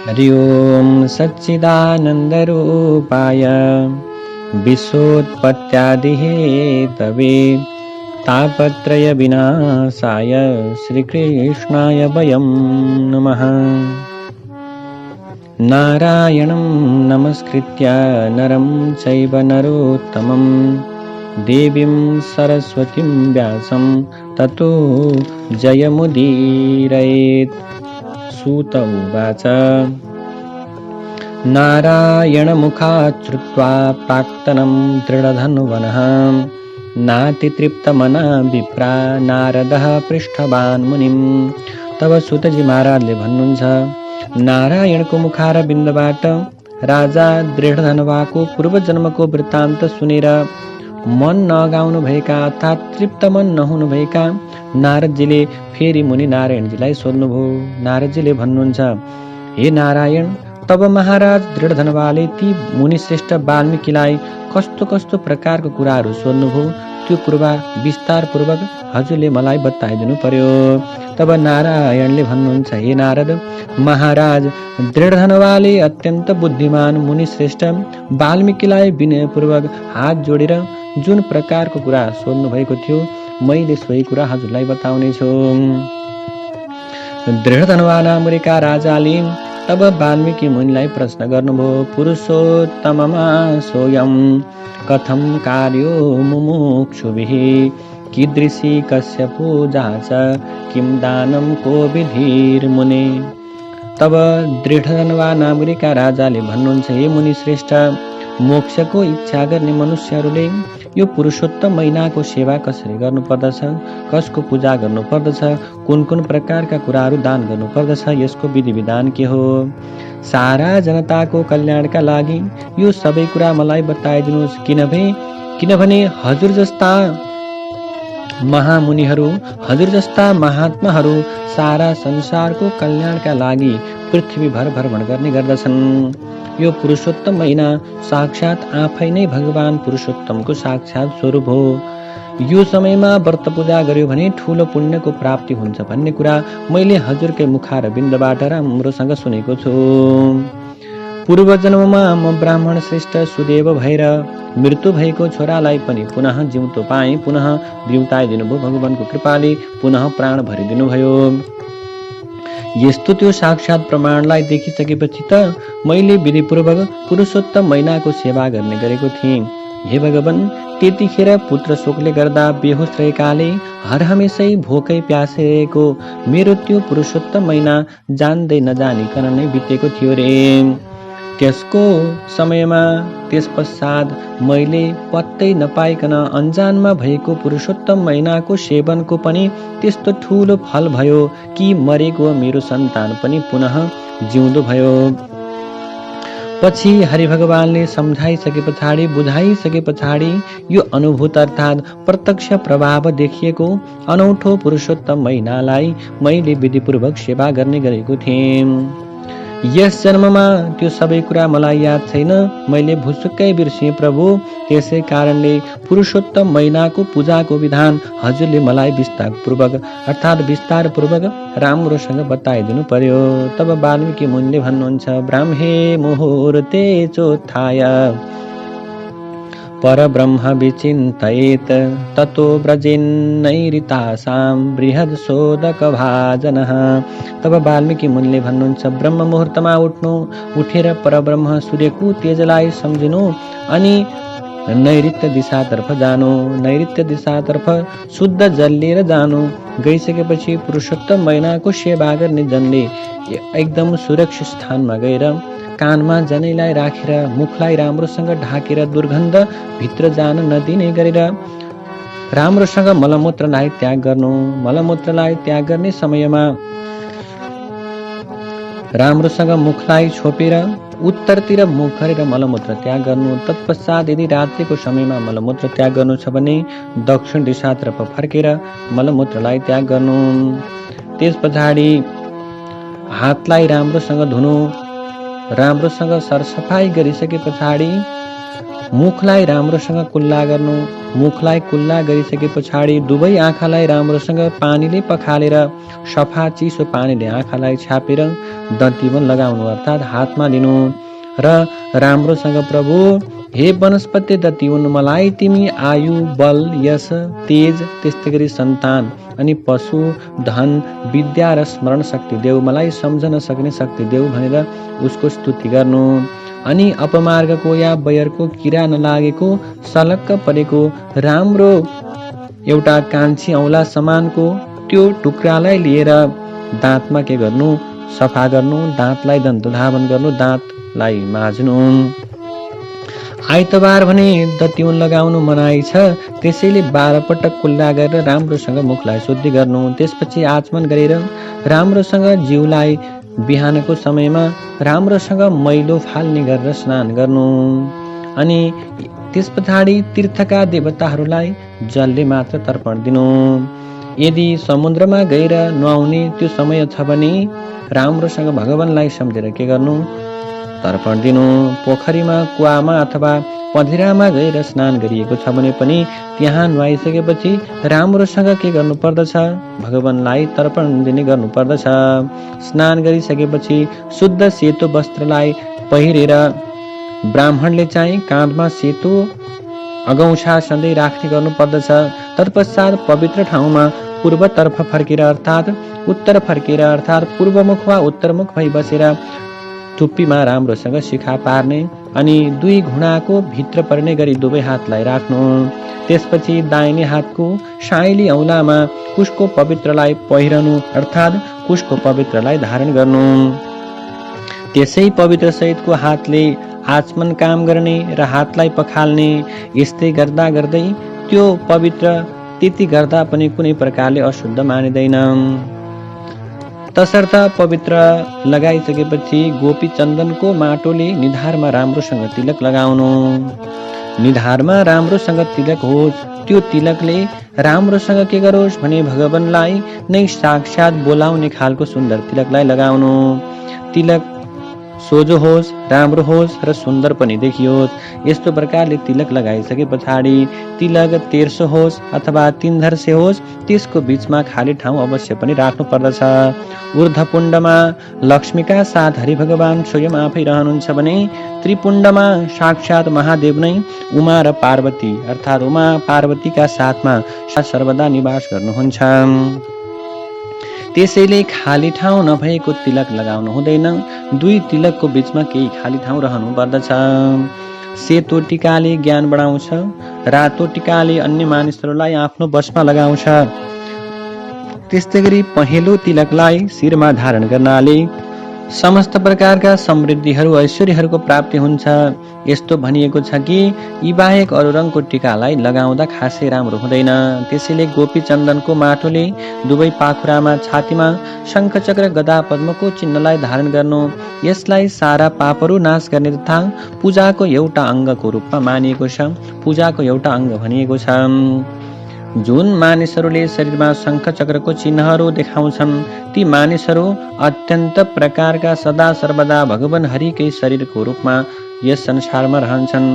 हरि ओम सच्चिदानन्दरूपाय विश्वोत्पत्त्यादिहेतवे तापत्रय विनाशाय श्रीकृष्णाय वयं नमः। नारायणं नमस्कृत्य नरं चैव नरोत्तमं देवीं सरस्वतीं व्यासं ततो जयमुदीरयेत्। सूत उवाच नारायणमुखात् श्रुत्वा प्राक्तनं दृढधन्वनः नातितृप्तमना विप्रा नारदः पृष्ठवान् मुनिम्। तब सुतजी महाराजले भन्नुहुन्छ, नारायणको मुखारविन्दबाट राजा दृढधन्वाको पूर्वजन्मको वृत्तान्त सुनेर मन नगाउनु भएका अर्थात् तृप्त मन नहुनु भएका नारदजीले फेरि मुनि नारायणजीलाई सोध्नुभयो। नारदजीले भन्नुहुन्छ, हे नारायण, तब महाराज दृढधन्वाले ती मुनिश्रेष्ठ वाल्मीकिलाई कस्तो कस्तो प्रकारको कुराहरू सोध्नुभयो, त्यो कुरा विस्तारपूर्वक हजुरले मलाई बताइदिनु पर्यो। तब नारायणले भन्नुहुन्छ, हे नारद, महाराज दृढधन्वाले अत्यन्त बुद्धिमान मुनिश्रेष्ठ वाल्मीकिलाई विनयपूर्वक हात जोडेर जुन प्रकारको कुरा सोध्नु भएको थियो, मैले सोही कुरा हजुरलाई बताउने छु। दृढधन्वा नामका राजाले तब वाल्मीकि मुनिलाई प्रश्न गर्नुभयो, पुरुषोत्तममा सोऽयं कथं कार्यो मुमुक्षुभिः कीदृशी कस्य पूजा च किं दानं को विधिर्मुने। तब दृढधन्वा नामका राजाले भन्नुहुन्छ, हे मुनि श्रेष्ठ, मोक्षको इच्छा गर्ने मनुष्यहरूले यो पुरुषोत्तम महिनाको सेवा कसरी गर्नुपर्दछ, कसको पूजा गर्नुपर्दछ, कुन कुन प्रकारका कुराहरू दान गर्नुपर्दछ, यसको विधि विधान के हो, सारा जनताको कल्याणका लागि यो सबै कुरा मलाई बताइदिनुहोस्। किनभने हजुर जस्ता महामुनिहरू, हजुर जस्ता महात्माहरू सारा संसारको कल्याणका लागि पृथ्वीभर भ्रमण गर्ने गर्दछन्। यो पुरुषोत्तम महिना साक्षात आफै नै भगवान पुरुषोत्तमको साक्षात स्वरूप हो। यो समयमा व्रत पूजा गर्यो भने ठूलो पुण्यको प्राप्ति हुन्छ भन्ने कुरा मैले हजुरकै मुखारविन्दबाट राम्रोसँग सुनेको छु। पूर्व जन्ममा म ब्राह्मण श्रेष्ठ सुदेव भएर मृत्यु भएको छोरालाई पनि पुनः जिउँदो पाएँ, पुनः बिउताइदिनुभयो। भगवानको कृपाले पुनः प्राण भरिदिनु भयो। यस्तो त्यो साक्षात प्रमाणलाई देखिसकेपछि त मैले विधिपूर्वक पुरुषोत्तम महिनाको सेवा गर्ने गरेको थिएँ। हे भगवान, त्यतिखेर पुत्र शोकले गर्दा बेहोस रहेकाले हरहमेशै भोकै प्यासे रहेको मेरो त्यो पुरुषोत्तम महिना जान्दै नजानिकन नै बितेको थियो रे। त्यसको समयमा त्यस पश्चात मैले पत्तै नपाइकन अन्जानमा भएको पुरुषोत्तम महिनाको सेवनको पनि त्यस्तो ठूलो फल भयो कि मरेको मेरो सन्तान पनि पुनः जिउँदो भयो। पछि हरिभगवानले सम्झाइसके पछाडि, बुझाइसके पछाडि यो अनुभूत अर्थात् प्रत्यक्ष प्रभाव देखिएको अनौठो पुरुषोत्तम महिनालाई मैले विधिपूर्वक सेवा गर्ने गरेको थिएँ। यस जन्ममा त्यो सबै कुरा मलाई याद छैन, मैले भुसुक्कै बिर्सेँ प्रभु। त्यसै कारणले पुरुषोत्तम महिनाको पूजाको विधान हजुरले मलाई विस्तारपूर्वक राम्रोसँग बताइदिनु पर्यो। तब वाल्मीकि मुनिले भन्नुहुन्छ, ब्राह्मे मुहुर्ते चोत्थाय परब्रह्म विचिन्तयेत् ततो व्रजेन्नैरितासां बृहदसोदकभाजनः। तब वाल्मीकि मुनिले भन्नुहुन्छ, ब्रह्म मुहुर्तमा उठेर परब्रह्म सूर्यको तेजलाई सम्झिनु अनि नैऋत्य दिशातर्फ जानु। नैऋत्य दिशातर्फ शुद्ध जल लिएर जानु। गइसकेपछि पुरुषोत्तम महिनाको सेवा गर्ने जनले एकदम सुरक्षित स्थानमा गएर कानमा जनैलाई राखेर मुखलाई राम्रोसँग ढाकेर दुर्गन्ध भित्र जान नदिने गरेर राम्रोसँग मलमूत्रलाई त्याग गर्नु। मलमूत्रलाई त्याग गर्ने समयमा राम्रोसँग मुखलाई छोपेर उत्तरतिर मुख गरेर मलमूत्र त्याग गर्नु। तत्पश्चात यदि रात्रिको समयमा मलमूत्र त्याग गर्नु छ भने दक्षिण दिशातर्फ फर्केर मलमूत्रलाई त्याग गर्नु। त्यस पछाडि हातलाई राम्रोसँग धुनु। राम्रोसँग सरसफाई गरिसके पछाडि मुखलाई राम्रोसँग कुल्ला गर्नु। मुखलाई कुल्ला गरिसके पछाडि दुवै आँखालाई राम्रोसँग पानीले पखालेर सफा चिसो पानीले आँखालाई छापेर दन्तीवन लगाउनु अर्थात् हातमा लिनु र राम्रोसँग प्रभु हे वनस्पति दतिउन मलाई तिमी आयु बल यश तेज त्यस्तै गरी सन्तान अनि पशु धन विद्या र स्मरण शक्ति देऊ, मलाई सम्झन सक्ने शक्ति देऊ भनेर उसको स्तुति गर्नु। अनि अपमार्गको या बयरको किरा नलागेको सलक्क परेको राम्रो एउटा कान्छी औँला समानको त्यो टुक्रालाई लिएर दाँतमा के गर्नु, सफा गर्नु, दाँतलाई दन्तधावन गर्नु, दाँतलाई माझ्नु। आइतबार भने दतिउन लगाउनु मनाइ छ, त्यसैले 12 पटक कुल्ला गरेर राम्रोसँग मुखलाई शुद्धि गर्नु। त्यसपछि आचमन गरेर राम्रोसँग जिउलाई बिहानको समयमा राम्रोसँग मैलो फाल्ने गरेर स्नान गर्नु। अनि त्यस पछाडि तीर्थका देवताहरूलाई जलले मात्र तर्पण दिनु। यदि समुद्रमा गएर नुहाउने त्यो समय छ भने राम्रोसँग भगवानलाई सम्झेर के गर्नु, तर्पण दिनु। पोखरीमा कुवामा अथवा पधिरामा गएर स्नान गरिएको छ भने पनि त्यहाँ नुहाइसकेपछि राम्रोसँग के गर्नु पर्दछ, भगवानलाई तर्पण दिने गर्नु पर्दछ। स्नान गरिसकेपछि शुद्ध सेतो वस्त्रलाई पहिरेर ब्राह्मणले चाहिँ काँधमा सेतो अगौछा सधैँ राख्ने गर्नु पर्दछ। तत्पश्चात पवित्र ठाउँमा पूर्वतर्फ फर्केर अर्थात् उत्तर फर्केर अर्थात् पूर्वमुख वा उत्तरमुख भई बसेर टुप्पीमा राम्रोसँग शिखा पार्ने अनि 2 घुँडाको भित्र पर्ने गरी दुवै हातलाई राख्नु। त्यसपछि दाहिने हातको साइली औँलामा कुशको पवित्रलाई पहिरनु अर्थात् कुशको पवित्रलाई धारण गर्नु। त्यसै पवित्र सहितको हातले आचमन काम गर्ने र हातलाई पखाल्ने। यस्तै गर्दा गर्दै त्यो पवित्र त्यति गर्दा पनि कुनै प्रकारले अशुद्ध मानिँदैन। तसर्थ पवित्र लगाइसकेपछि गोपी चन्दनको माटोले निधारमा राम्रोसँग तिलक लगाउनु। निधारमा राम्रोसँग तिलक होस्, त्यो तिलकले राम्रोसँग के गरोस् भने भगवानलाई नै साक्षात् बोलाउने खालको सुन्दर तिलकलाई लगाउनु। तिलक सोझो होस्, राम्रो होस् र सुन्दर पनि देखियोस्। यस्तो प्रकारले तिलक लगाइसके पछाडि तिलक तेर्सो होस् अथवा 3 धर्से होस्, त्यसको बीचमा खाली ठाउँ अवश्य पनि राख्नु पर्दछ। ऊर्ध्वपुण्डमा लक्ष्मीका साथ हरि भगवान स्वयं आफै रहनुहुन्छ भने त्रिपुण्डमा साक्षात् महादेव नै उमा र पार्वती अर्थात् उमा पार्वतीका साथमा सर्वदा निवास गर्नुहुन्छ। त्यसैले खाली ठाउँ नभएको तिलक लगाउनु हुँदैन। 2 तिलकको बीचमा केही खाली ठाउँ रहनु पर्दछ। सेतो टिकाले ज्ञान बढाउँछ, रातो टिकाले अन्य मानिसहरूलाई आफ्नो वशमा लगाउँछ। त्यस्तै गरी पहेँलो तिलकलाई शिरमा धारण गर्नाले समस्त प्रकारका समृद्धिहरू ऐश्वर्यहरूको प्राप्ति हुन्छ। यस्तो भनिएको छ कि यी बाहेक अरू रङको टिकालाई लगाउँदा खासै राम्रो हुँदैन। त्यसैले गोपी चन्दनको माटोले दुवै पाखुरामा छातीमा शङ्खचक्र गदा पद्मको चिन्हलाई धारण गर्नु। यसलाई सारा पापहरू नाश गर्ने तथा पूजाको एउटा अङ्गको रूपमा मानिएको छ। पूजाको एउटा अङ्ग भनिएको छ। जुन मानिसहरूले शरीरमा शङ्खचक्रको चिन्हहरू देखाउँछन् ती मानिसहरू अत्यन्त प्रकारका सदा सर्वदा भगवान हरिकै शरीरको रूपमा यस संसारमा रहन्छन्।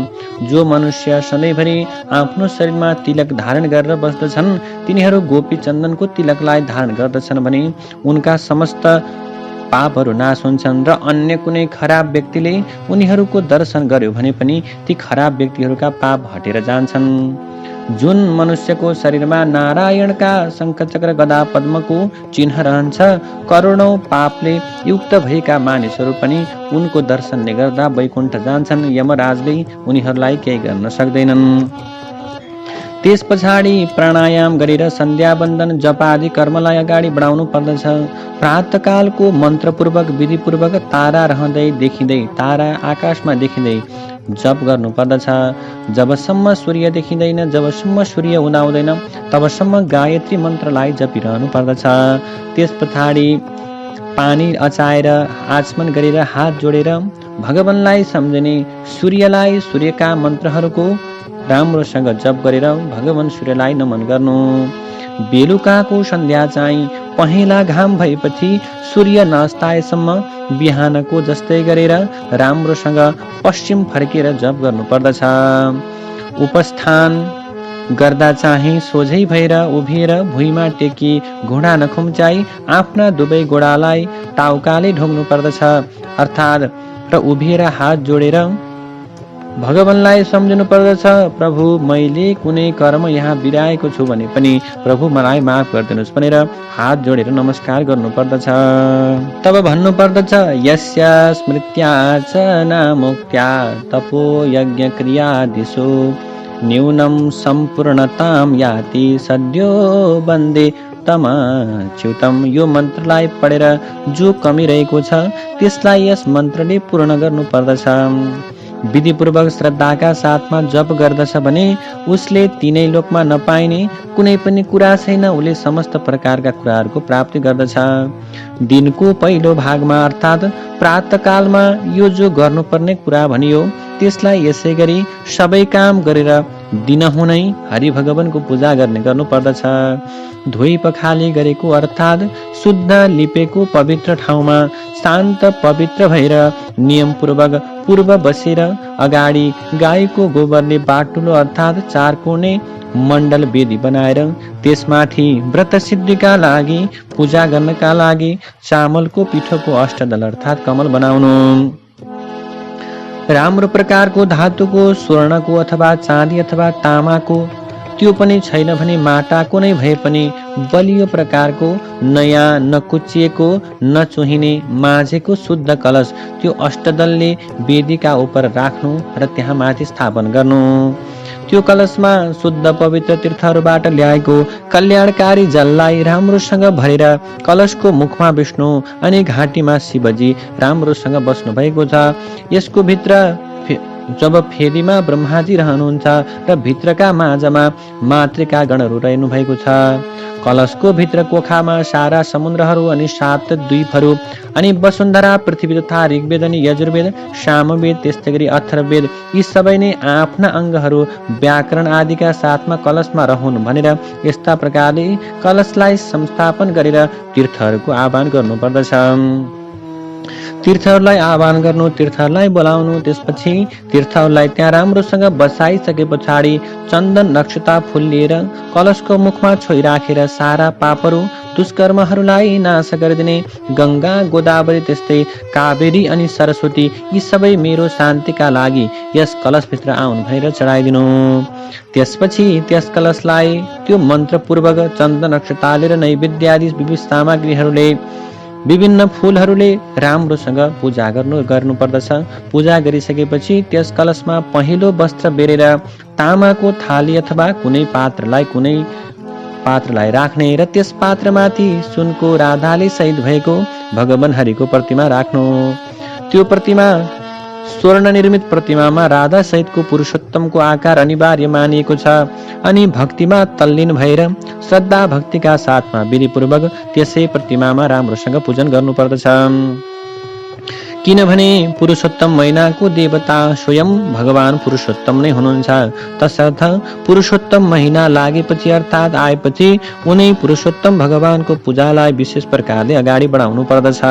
जो मनुष्य सधैँभरि आफ्नो शरीरमा तिलक धारण गरेर बस्दछन् तिनीहरू गोपी चन्दनको तिलकलाई धारण गर्दछन् भने उनका समस्त पापहरू नाश हुन्छन् र अन्य कुनै खराब व्यक्तिले उनीहरूको दर्शन गर्यो भने पनि ती खराब व्यक्तिहरूका पाप हटेर जान्छन्। जुन मनुष्यको शरीरमा नारायणका शङ्खचक्र गदा पद्मको चिन्ह रहन्छ करोडौं पापले युक्त भएका मानिसहरू पनि उनको दर्शनले गर्दा वैकुण्ठ जान्छन्। यमराजले उनीहरूलाई केही गर्न सक्दैनन्। त्यस पछाडि प्राणायाम गरेर सन्ध्यावन्दन जप आदि कर्मलाई अगाडि बढाउनु पर्दछ। प्रातःकालको मन्त्रपूर्वक विधिपूर्वक तारा रहँदै देखिँदै तारा आकाशमा देखिँदै जप गर्नु पर्दछ। जबसम्म सूर्य देखिँदैन, जबसम्म सूर्य उदाउँदैन तबसम्म गायत्री मन्त्रलाई जपिरहनु पर्दछ। त्यस पछाडि पानी अचाएर आचमन गरेर हात जोडेर भगवानलाई सम्झने, सूर्यलाई सूर्यका मन्त्रहरूको राम्रोसँग जप गरेर भगवान सूर्यलाई नमन गर्नु। बेलुकाको सन्ध्या चाहिँ पहेँला घाम भएपछि सूर्य नअस्ताएसम्म बिहानको जस्तै गरेर राम्रोसँग पश्चिम फर्केर जप गर्नु पर्दछ। उपस्थान गर्दा चाहिँ सोझै भएर उभिएर भुइँमा टेकी घुँडा नखुम्चाई आफ्ना दुवै गोडालाई टाउकाले ढोग्नु पर्दछ। अर्थात् र उभिएर हात जोडेर भगवानलाई सम्झनु पर्दछ, प्रभु मैले कुनै कर्म यहाँ बिराएको छु भने पनि प्रभु मलाई माफ गरिदिनुहोस् भनेर हात जोडेर नमस्कार गर्नु पर्दछ। तब भन्नु पर्दछ, यस्य स्मृत्या च नामुक्त्या तपो यज्ञ क्रियादिषु न्यूनं सम्पूर्णतां याति सद्यो वन्दे तमच्युतम। यो मन्त्रलाई पढेर जो कमी रहेको छ त्यसलाई यस मन्त्रले पूर्ण गर्नु पर्दछ। विधिपूर्वक श्रद्धाका साथमा जप गर्दछ भने उसले तीनै लोकमा नपाइने कुनै पनि कुरा छैन, उसले समस्त प्रकारका कुराहरूको प्राप्ति गर्दछ। दिनको पहिलो भागमा अर्थात् प्रातःकालमा यो जो गर्नुपर्ने कुरा भनियो त्यसलाई यसै गरी सबै काम गरेर दिनहुनै हरिभगवानको पूजा गर्नु पर्दछ। धोइ पखाली गरेको अर्थात् शुद्ध लिपेको पवित्र ठाउँमा शान्त पवित्र भएर नियमपूर्वक पूर्व बसेर अगाडि गाईको गोबरले बाटुलो अर्थात् चारकोणे मण्डल वेदी बनाएर त्यसमाथि व्रत सिद्धिका लागि पूजा गर्नका लागि चामलको पिठोको अष्टदल अर्थात् कमल बनाउनु। राम्रो प्रकारको धातुको, स्वर्णको अथवा चाँदी अथवा तामाको, त्यो पनि छैन भने माटाको नै भए पनि बलियो प्रकारको नयाँ नकुचिएको नचुहिने माझेको शुद्ध कलश त्यो अष्टदलले वेदीका उप राख्नु र त्यहाँ माथि स्थापन गर्नु। त्यो कलशमा शुद्ध पवित्र तीर्थहरूबाट ल्याएको कल्याणकारी जललाई राम्रोसँग भरेर कलशको मुखमा विष्णु अनि घाँटीमा शिवजी राम्रोसँग बस्नु भएको छ। यसको भित्र जब फेदीमा ब्रह्माजी रहनुहुन्छ र भित्रका माझमा मातृका गणहरू रहनु भएको छ। कलशको भित्र कोखामा सारा समुद्रहरू अनि 7 द्वीपहरू अनि वसुन्धरा पृथ्वी तथा ऋग्वेद अनि यजुर्वेद सामवेद त्यस्तै गरी अथर्ववेद यी सबै नै आफ्ना अङ्गहरू व्याकरण आदिका साथमा कलशमा रहनु भनेर यस्ता प्रकारले कलशलाई संस्थापन गरेर तीर्थहरूको आह्वान गर्नु पर्दछ। तीर्थहरूलाई आह्वान गर्नु, तीर्थहरूलाई बोलाउनु, त्यसपछि तीर्थहरूलाई त्यहाँ राम्रोसँग बसाइसके पछाडि चन्दन नक्षता फुल लिएर कलशको मुखमा छोइराखेर सारा पापहरू दुष्कर्महरूलाई नाश गरिदिने गङ्गा गोदावरी त्यस्तै कावेरी अनि सरस्वती यी सबै मेरो शान्तिका लागि यस कलशभित्र आउनु भनेर चढाइदिनु। त्यसपछि त्यस कलशलाई त्यो मन्त्रपूर्वक चन्दन नक्षताले र नैवेद्य आदि विविध सामग्रीहरूले विभिन्न फूलहरूले राम्रोसँग पूजा गर्नु पर्दछ। पूजा गरिसकेपछि त्यस कलशमा पहेँलो वस्त्र बेरेर तामाको थाली अथवा कुनै पात्रलाई राख्ने र त्यस पात्रमाथि सुनको राधाले सहित भएको भगवान हरिको प्रतिमा राख्नु। त्यो प्रतिमा स्वर्ण निर्मित प्रतिमामा राधा सहितको पुरुषोत्तमको आकार अनिवार्य मानिएको छ अनि भक्तिमा तल्लीन भएर श्रद्धा भक्तिका साथमा विधिपूर्वक त्यसै प्रतिमामा राम्रोसँग पूजन गर्नुपर्दछ। किनभने पुरुषोत्तम महिनाको देवता स्वयं भगवान पुरुषोत्तम नै हुनुहुन्छ। तसर्थ पुरुषोत्तम महिना लागेपछि अर्थात् आएपछि उनै पुरुषोत्तम भगवानको पूजालाई विशेष प्रकारले अगाडि बढाउनु पर्दछ।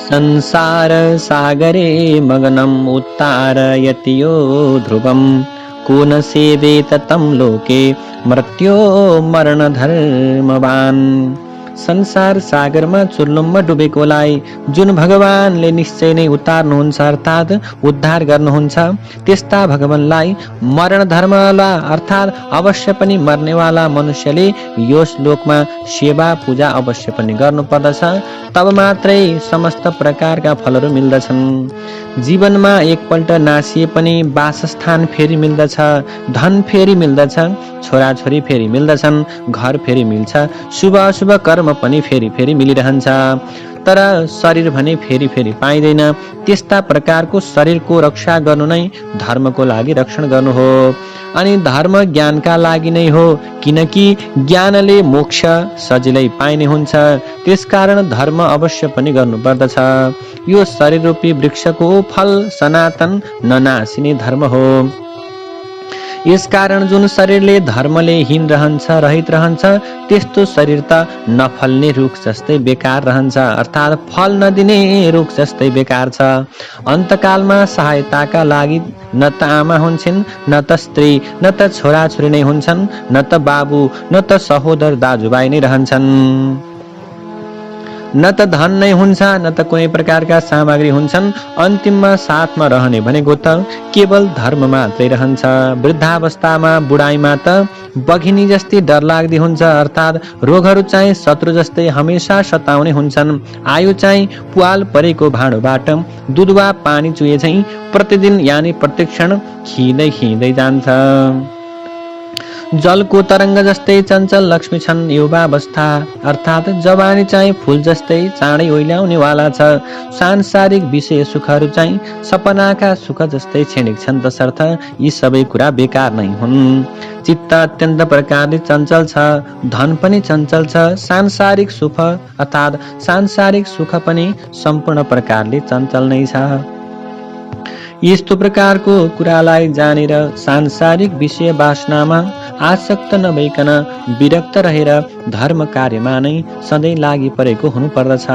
संसार सागरे मग्नम उत्तारयति यो ध्रुवम को न सेवेत तं लोके मृत्यो मरण धर्मवान। संसार सागरमा चुर्लुममा डुबेकोलाई जुन भगवानले निश्चय नै उतार्नुहुन्छ अर्थात् उद्धार गर्नुहुन्छ त्यस्ता भगवानलाई मरण धर्मवाला अर्थात् अवश्य पनि मर्नेवाला मनुष्यले यस लोकमा सेवा पूजा अवश्य पनि गर्नुपर्दछ। तब मात्रै समस्त प्रकारका फलहरू मिल्दछन्। जीवनमा एकपल्ट नासिए पनि वासस्थान फेरि मिल्दछ, धन फेरि मिल्दछ, छोराछोरी फेरि मिल्दछन्, घर फेरि मिल्छ, शुभ अशुभ कर्म पनि फेरि फेरि मिलिरहन्छ। तर शरीर भने फेरि फेरि पाइँदैन। त्यस्ता प्रकारको शरीरको रक्षा गर्नु नै धर्मको लागि रक्षण गर्नु हो। अनि धर्म ज्ञानका लागि नै हो, किनकि ज्ञानले मोक्ष सजिलै पाइने हुन्छ। त्यसकारण धर्म अवश्य पनि गर्नुपर्दछ। यो शरीर रूपी वृक्षको फल सनातन ननासिने धर्म हो। यसकारण जुन शरीरले धर्मले हीन रहन्छ, रहित रहन्छ, त्यस्तो शरीर त नफल्ने रुख जस्तै बेकार रहन्छ, अर्थात् फल नदिने रुख जस्तै बेकार छ। अन्तकालमा सहायताका लागि न त आमा हुन्छन्, न त स्त्री, न त छोराछोरी नै हुन्छन्, न त बाबु, न त सहोदर दाजुभाइ नै रहन्छन्। न त धन नै हुन्छ, न त कुनै प्रकारका सामग्री हुन्छन्। अन्तिममा साथमा रहने भनेको त केवल धर्म मात्रै रहन्छ। वृद्धावस्थामा बुढाइमा त बघिनी जस्तै डरलाग्दी हुन्छ, अर्थात् रोगहरू चाहिँ शत्रु जस्तै हमेसा सताउने हुन्छन्। आयु चाहिँ पुवाल परेको भाँडोबाट दुध वा पानी चुहे चाहिँ प्रतिदिन यानि प्रतिक्षण खिँदै खिँदै जान्छ। जलको तरङ्ग जस्तै चञ्चल लक्ष्मी छन् युवावस्था, अर्थात् जवानी चाहिँ फूल जस्तै चाँडै ओइल्याउने वाला छ। सांसारिक विषय सुखहरू चाहिँ सपनाका सुख जस्तै क्षणिक छन्, तसर्थ यी सबै कुरा बेकार नै हुन्। चित्त अत्यन्त प्रकारले चञ्चल छ, धन पनि चञ्चल छ, सांसारिक सुख अर्थात् सांसारिक सुख पनि सम्पूर्ण प्रकारले चञ्चल नै छ। यस्तो प्रकारको कुरालाई जानेर सांसारिक विषय वासनामा आसक्त नभइकन विरक्त रहेर धर्म कार्यमा नै सधैँ लागि परेको हुनुपर्दछ।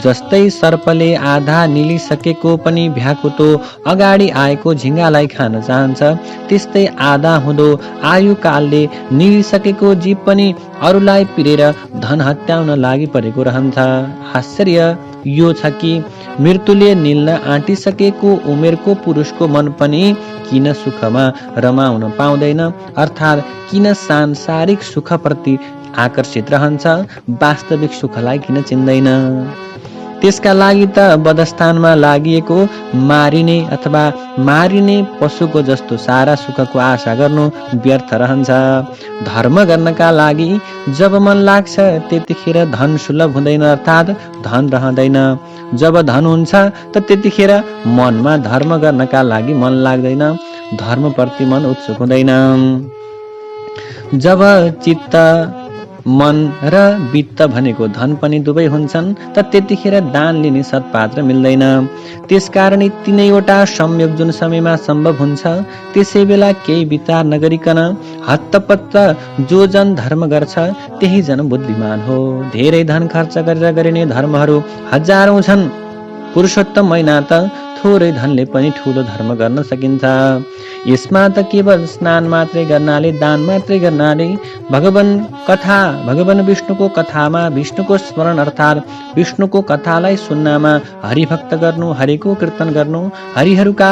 जस्तै सर्पले आधा निलिसकेको पनि भ्याकुतो अगाडि आएको झिङ्गालाई खान चाहन्छ, त्यस्तै आधा हुँदो आयुकालले निलिसकेको जीव पनि अरूलाई पिरेर धन हत्याउन लागि परेको रहन्छ। आश्चर्य यो छ कि मृत्युले निल्न आँटिसकेको उमेरको पुरुषको मन पनि किन सुखमा रमाउन पाउँदैन, अर्थात् किन सांसारिक सुखप्रति आकर्षित रहन्छ, वास्तविक सुखलाई किन चिन्दैन। त्यसका लागि त वधस्थानमा लागिएको मारिने अथवा मारिने पशुको जस्तो सारा सुखको आशा गर्नु व्यर्थ रहन्छ। धर्म गर्नका लागि जब मन लाग्छ त्यतिखेर धन सुलभ हुँदैन, अर्थात् धन रहँदैन। जब धन हुन्छ त त्यतिखेर मनमा धर्म गर्नका लागि मन लाग्दैन, धर्मप्रति मन उत्सुक हुँदैन। जब चित्त मन र वित्त भनेको धन पनि दुवै हुन्छन् त त्यतिखेर दान लिने सत्पात्र मिल्दैन। त्यसकारण तीनैवटा संयोग जुन समयमा सम्भव हुन्छ त्यसै बेला केही विचार नगरिकन हत्तपत्त जो जन धर्म गर्छ त्यही जन बुद्धिमान हो। धेरै धन खर्च गरेर गरिने धर्महरू हजारौं छन्, पुरुषोत्तम महिना त थोरै धनले पनि ठूलो धर्म गर्न सकिन्छ। यसमा त केवल स्नान मात्रै गर्नाले, दान मात्रै गर्नाले, भगवान विष्णुको कथामा विष्णुको स्मरण अर्थात् विष्णुको कथालाई सुन्नमा हरिभक्त गर्नु, हरिको कीर्तन गर्नु, हरिहरूका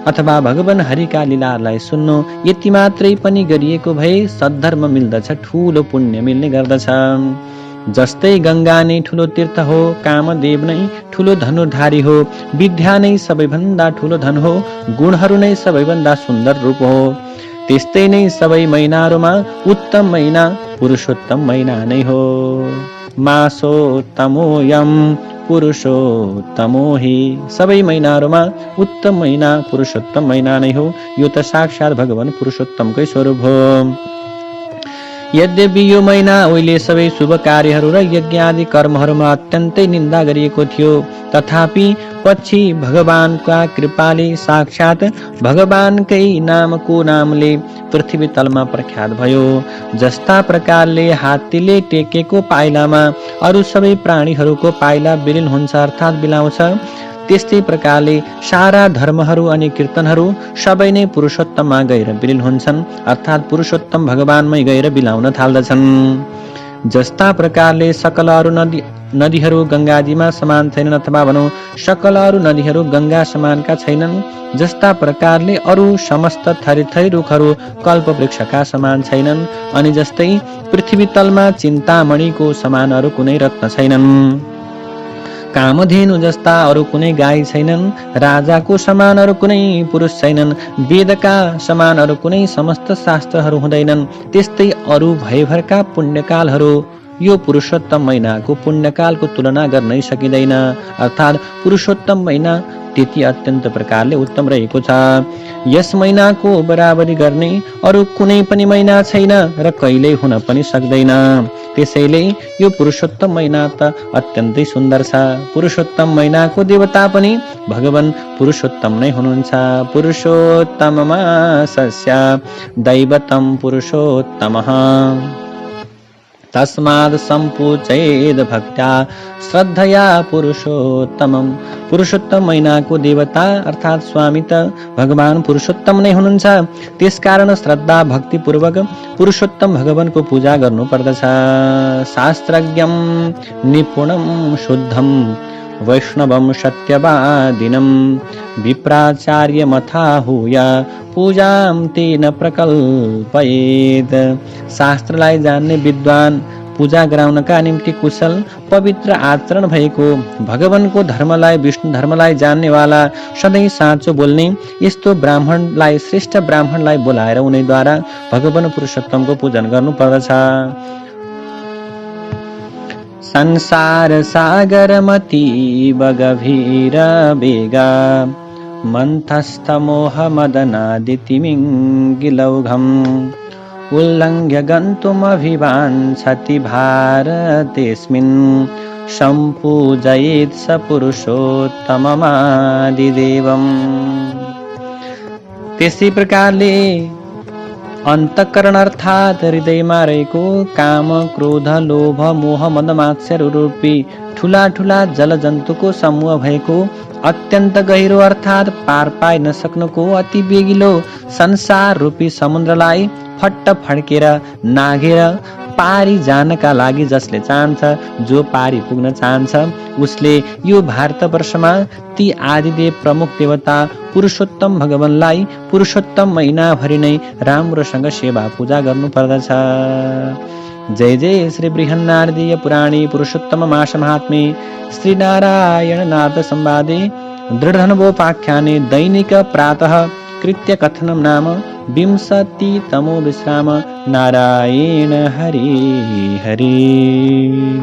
अथवा भगवान हरिका लीलालाई सुन्नु, यति मात्रै पनि गरिएको भए सद्धर्म मिल्दछ, ठूलो पुण्य मिल्ने गर्दछ। जस्तै गंगा नै ठूलो तीर्थ हो, कामदेव नै ठूलो धनुर्धारी हो, विद्या नै सबैभन्दा ठूलो धन हो, गुणहरू नै सबैभन्दा सुन्दर रूप हो। त्यस्तै नै सबै महिनाहरूमा उत्तम महिना पुरुषोत्तम महिना नै हो। मासोत्तमोऽयं पुरुषोत्तमो हि, सबै महिनाहरूमा उत्तम महिना पुरुषोत्तम महिना नै हो। यो त साक्षात् भगवान पुरुषोत्तमकै स्वरूप हो। यद्यपि यो महिना उहिले सबै शुभ कार्यहरू र यज्ञ आदि कर्महरूमा अत्यन्तै निन्दा गरिएको थियो, तथापि पछि भगवानका कृपाले साक्षात् भगवानकै नामको नामले पृथ्वी तलमा प्रख्यात भयो। जस्ता प्रकारले हात्तीले टेकेको पाइलामा अरू सबै प्राणीहरूको पाइला विलीन हुन्छ अर्थात् बिलाउँछ, त्यस्तै प्रकारले सारा धर्महरू अनि कीर्तनहरू सबै नै पुरुषोत्तममा गएर विलीन हुन्छन्, अर्थात् पुरुषोत्तम भगवानमै गएर बिलाउन थाल्दछन्। जस्ता प्रकारले सकल अरू नदीहरू गंगाजीमा समान छैनन्, अथवा भनौं सकल अरू नदीहरू गंगा समानका छैनन्, जस्ता प्रकारले अरू समस्त थरी रुखहरू कल्प वृक्षका समान छैनन्, अनि जस्तै पृथ्वी तलमा चिन्तामणिको समान अरू कुनै रत्न छैनन्, कामधेनु जस्ता अरू कुनै गाई छैनन्, राजाको समान अरू कुनै पुरुष छैनन्, वेदका समान अरू कुनै समस्त शास्त्रहरू हुँदैनन्, त्यस्तै अरू भयभरका पुण्यकालहरू यो पुरुषोत्तम महिनाको पुण्यकालको तुलना गर्नै सकिँदैन। अर्थात् पुरुषोत्तम महिना त्यति अत्यन्त प्रकारले उत्तम रहेको छ। यस महिनाको बराबरी गर्ने अरू कुनै पनि महिना छैन र कहिल्यै हुन पनि सक्दैन। त्यसैले यो पुरुषोत्तम महिना त अत्यन्तै सुन्दर छ। पुरुषोत्तम महिनाको देवता पनि भगवान पुरुषोत्तम नै हुनुहुन्छ। पुरुषोत्तम मासस्य दैवतं पुरुषोत्तमः तस्माद् सम्पूजयेद् भक्त्या श्रद्धया पुरुषोत्तमम्। पुरुषोत्तम महिनाको देवता अर्थात् स्वामी त भगवान पुरुषोत्तम नै हुनुहुन्छ। त्यसकारण श्रद्धा भक्तिपूर्वक पुरुषोत्तम भगवानको पूजा गर्नु पर्दछ। शास्त्रज्ञं निपुणं शुद्धं वैष्णवं सत्यवादिनं विप्राचार्यमथाहूय पूजां तेन प्रकल्पयेत्। शास्त्रलाई जान्ने विद्वान, पूजा गराउनका निम्ति कुशल पवित्र आचरण भएको, भगवानको धर्मलाई विष्णु धर्मलाई जान्नेवाला, सधैँ साँचो बोल्ने यस्तो ब्राह्मणलाई, श्रेष्ठ ब्राह्मणलाई बोलाएर उनीद्वारा भगवान पुरुषोत्तमको पूजन गर्नु पर्दछ। संसार सागरमतीव गभीर वेगा मन्थस्थ मोह मदनादितिमिङ्गिलौघम् उल्लङ्घ्य गन्तुमभिवाञ्छति भारतेऽस्मिन् सम्पूजयेत् स पुरुषोत्तममादिदेवम्। त्यसै प्रकारले अन्तःकरण अर्थात् हृदयमा रहेको काम, क्रोध, लोभ, मोह, मद, मात्सर्य रूपी ठुला ठुला जलजन्तुको समूह भएको, अत्यन्त गहिरो अर्थात् पार पाइ नसक्नुको अति बेगिलो संसार रूपी समुद्रलाई फट्ट फड्केर नाघेर पारी जानका लागि जसले चाहन्छ, जो पारी पुग्न चाहन्छ, उसले यो भारतवर्षमा ती आदिदेव प्रमुख देवता पुरुषोत्तम भगवानलाई पुरुषोत्तम महिनाभरि नै राम्रोसँग सेवा पूजा गर्नु पर्दछ। जय जय श्री बृहन्नारदीय पुराणे पुरुषोत्तम मास महात्म्ये श्री नारायण नारद संवादे दृढधन्वोपाख्याने दैनिक प्रातः कृत्य कथनं नाम 20तमो विश्राम। नारायण हरि हरि।